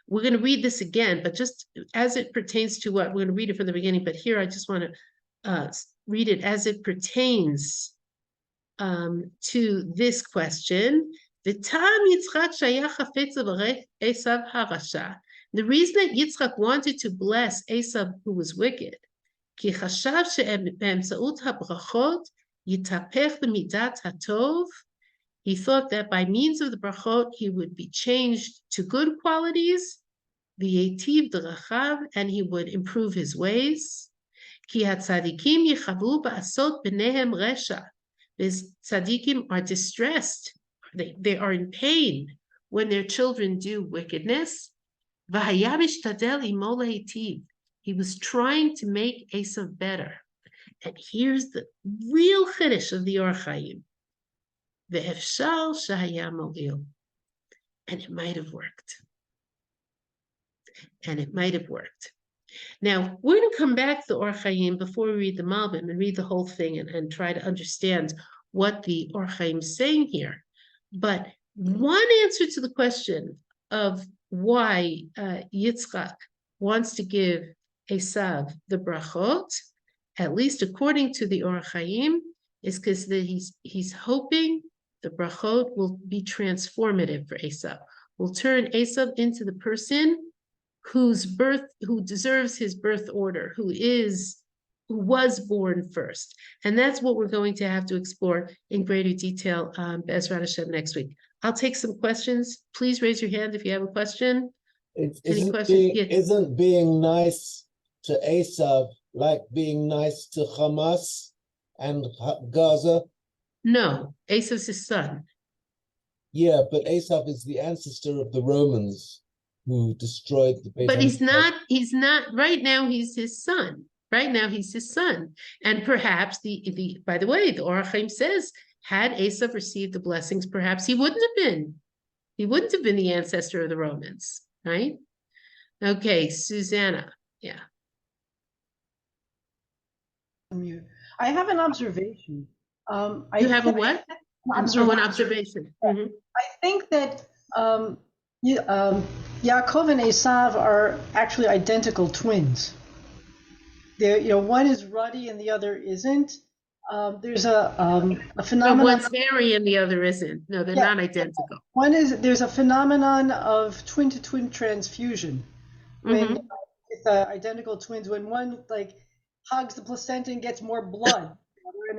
We're going to read this again, but just as it pertains to what we're going to read it from the beginning. But here I just want to read it as it pertains to this question. The reason that Yitzchak wanted to bless Esav, who was wicked, he thought that by means of the brachot, he would be changed to good qualities, and he would improve his ways. Tzadikim are distressed, they are in pain when their children do wickedness. He was trying to make Esav better. And here's the real chiddush of the Orach Chaim. And it might have worked. Now, we're going to come back to the Orach Chaim before we read the Malbim and read the whole thing and try to understand what the Orach Chaim is saying here. But one answer to the question of why Yitzchak wants to give Esav the brachot, at least according to the Orach Chaim, is because he's hoping the brachot will be transformative for Esav, will turn Esav into the person who deserves his birth order, who was born first. And that's what we're going to have to explore in greater detail, Be'ezrat Hashem, next week. I'll take some questions. Please raise your hand if you have a question. Any questions? Isn't being nice to Esav like being nice to Hamas and Gaza? No, Esav's his son. Yeah, but Esav is the ancestor of the Romans who destroyed the Beit. But he's not, right now he's his son. Right now he's his son. And perhaps by the way, the Orach Chaim says, had Esav received the blessings, perhaps he wouldn't have been the ancestor of the Romans, right? Okay, Susanna, yeah. I have an observation. You have a what? An observation. Mm-hmm. I think that Yaakov and Esav are actually identical twins. They're, one is ruddy and the other isn't. There's a phenomenon. No, one's hairy and the other isn't. No, they're not identical. There's a phenomenon of twin-to-twin transfusion. When it's identical twins, when one hugs the placenta and gets more blood, and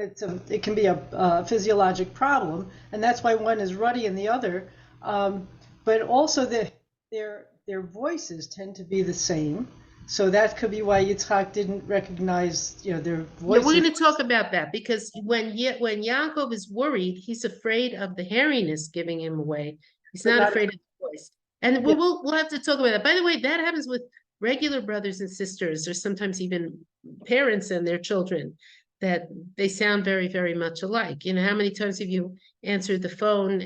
it can be a physiologic problem, and that's why one is ruddy and the other. But also their voices tend to be the same, so that could be why Yitzchak didn't recognize their voices. Yeah, we're going to talk about that because when Yaakov is worried, he's afraid of the hairiness giving him away. He's not afraid of the voice, and we'll have to talk about that. By the way, that happens with regular brothers and sisters, or sometimes even parents and their children, that they sound very, very much alike. How many times have you answered the phone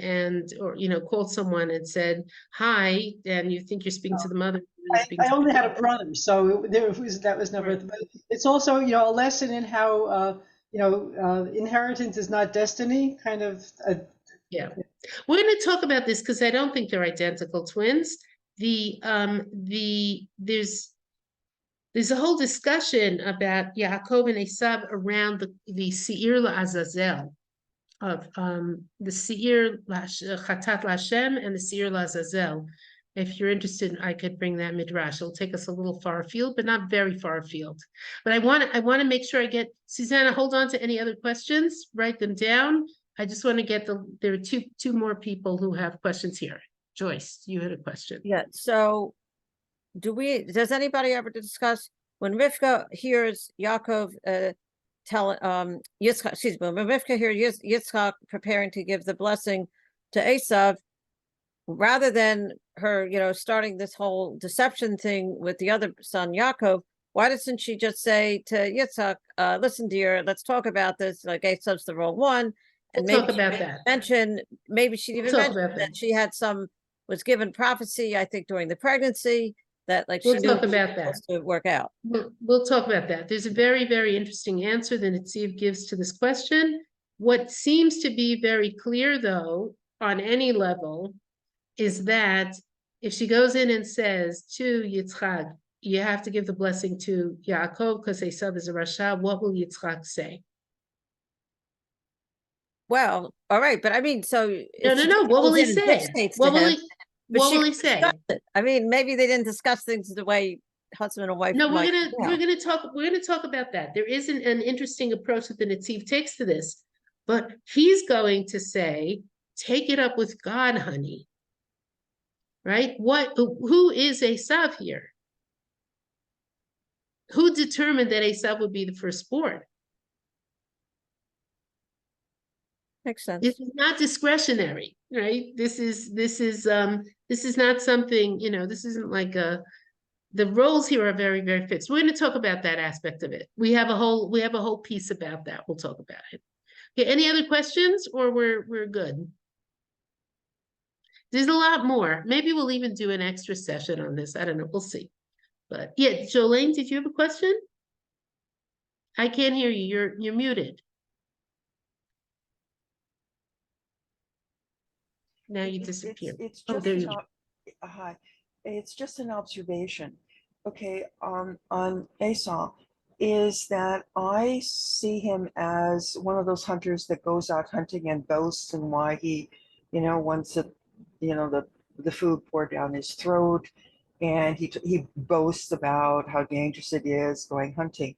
or called someone and said hi, and you think you're speaking to the mother? I only had a brother, so that was never. But it's also a lesson in how inheritance is not destiny. Kind of. Yeah, we're going to talk about this because I don't think they're identical twins. There's a whole discussion about Yaakov and Esav around the Seir LaAzazel of the Seir Chatat LaHashem and the Seir LaAzazel. If you're interested, I could bring that midrash. It'll take us a little far afield, but not very far afield. But I want to make sure I get Susanna. Hold on to any other questions. Write them down. I just want to get there are two more people who have questions here. Joyce, you had a question. Yeah, so does anybody ever discuss when Rivka hears Yaakov Yitzchak, excuse me, when Rivka hears Yitzchak preparing to give the blessing to Esav, rather than her, starting this whole deception thing with the other son, Yaakov, why doesn't she just say to Yitzchak, listen, dear, let's talk about this, like Esav's the wrong one, and We'll talk about that. Maybe she'd even mention that she had was given prophecy, I think, during the pregnancy, that like she We'll knew talk about that. to work out. We'll talk about that. There's a very, very interesting answer that Esav gives to this question. What seems to be very clear, though, on any level, is that if she goes in and says to Yitzchak, you have to give the blessing to Yaakov because Esav is a Rasha, what will Yitzchak say? Well, all right, but I mean, so No. What will he say? What will he say? I mean, maybe they didn't discuss things the way husband and wife. No, we're gonna talk about that. There is an interesting approach that the Netziv takes to this, but he's going to say, take it up with God, honey. Right? Who is Esav here? Who determined that Esav would be the firstborn? Makes sense. This is not discretionary, right? This is not something, this isn't like the roles here are very, very fixed. We're going to talk about that aspect of it. We have a whole piece about that. We'll talk about it. Okay, any other questions, or we're good? There's a lot more. Maybe we'll even do an extra session on this. I don't know. We'll see. But yeah, Jolene, did you have a question? I can't hear you. You're muted. Now you disappear. It's oh, just there you hi. It's just an observation. Okay, on Esau, is that I see him as one of those hunters that goes out hunting and boasts and why he, wants it, the food poured down his throat, and he boasts about how dangerous it is going hunting.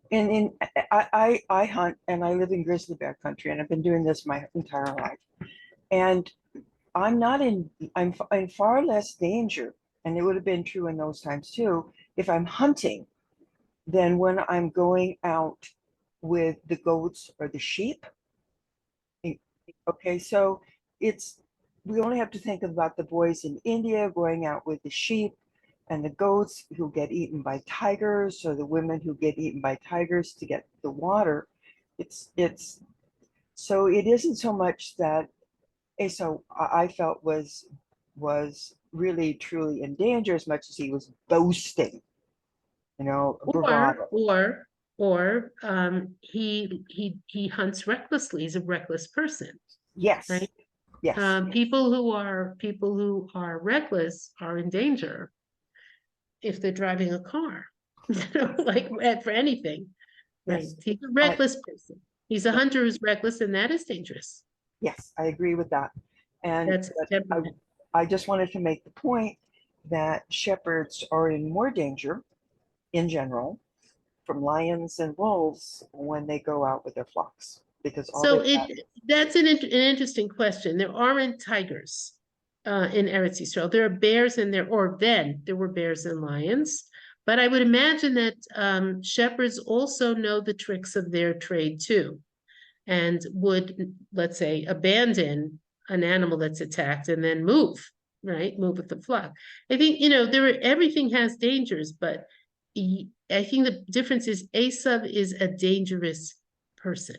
And I hunt and I live in grizzly bear country, and I've been doing this my entire life. And I'm in far less danger, and it would have been true in those times too, if I'm hunting than when I'm going out with the goats or the sheep. Okay, so we only have to think about the boys in India going out with the sheep and the goats who get eaten by tigers, or the women who get eaten by tigers to get the water. So it isn't so much that Esau, I felt, was really truly in danger as much as he was boasting, bravado. Or he hunts recklessly. He's a reckless person. Yes. Right. Yes. People who are reckless are in danger if they're driving a car, like for anything. Right. Yes. He's a reckless person. He's a hunter who's reckless, and that is dangerous. Yes, I agree with that. And That's I just wanted to make the point that shepherds are in more danger in general from lions and wolves when they go out with their flocks, because that's an interesting question. There aren't tigers in Eretz Yisrael. There are bears and there were bears and lions. But I would imagine that shepherds also know the tricks of their trade too, and would, let's say, abandon an animal that's attacked and then move with the flock. I think, everything has dangers, but I think the difference is Esav is a dangerous person.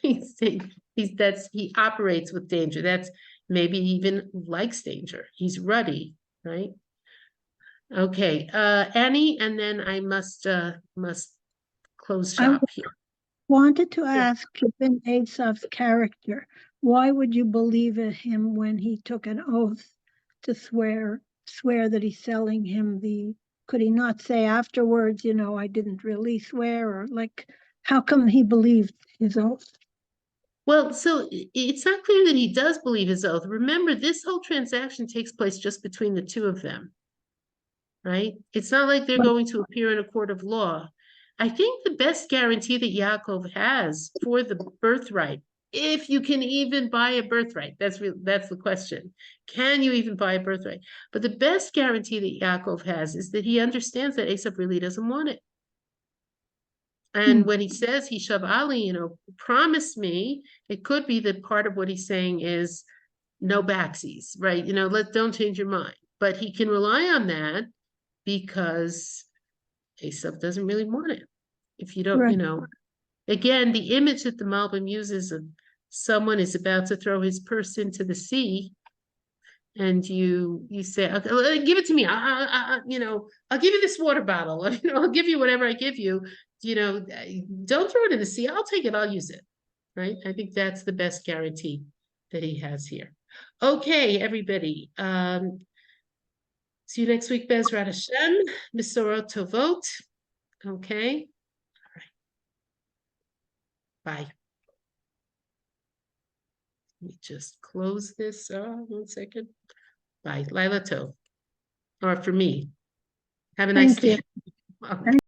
He operates with danger. That's maybe even likes danger. He's ruddy, right? Okay, Annie, and then I must close shop here. Wanted to ask, given Esav's character, why would you believe in him when he took an oath to swear that he's selling him could he not say afterwards, I didn't really swear, or how come he believed his oath? Well, so it's not clear that he does believe his oath. Remember, this whole transaction takes place just between the two of them, right? It's not like they're going to appear in a court of law. I think the best guarantee that Yaakov has for the birthright, if you can even buy a birthright, that's the question. Can you even buy a birthright? But the best guarantee that Yaakov has is that he understands that Esav really doesn't want it. And when he says, Hishav Ali, promise me, it could be that part of what he's saying is no backsies, right? Don't change your mind. But he can rely on that because Esav doesn't really want it. If you don't, Right. Again, the image that the Malbim uses of someone is about to throw his purse into the sea, and you say, okay, give it to me. I'll give you this water bottle. I'll give you whatever I give you. Don't throw it in the sea. I'll take it. I'll use it. Right. I think that's the best guarantee that he has here. Okay, everybody. See you next week, Bezrat Hashem. Misorot Tovot. Okay. All right. Bye. Let me just close this. 1 second. Bye. Lila Tov. Or for me. Have a nice Thank you. day.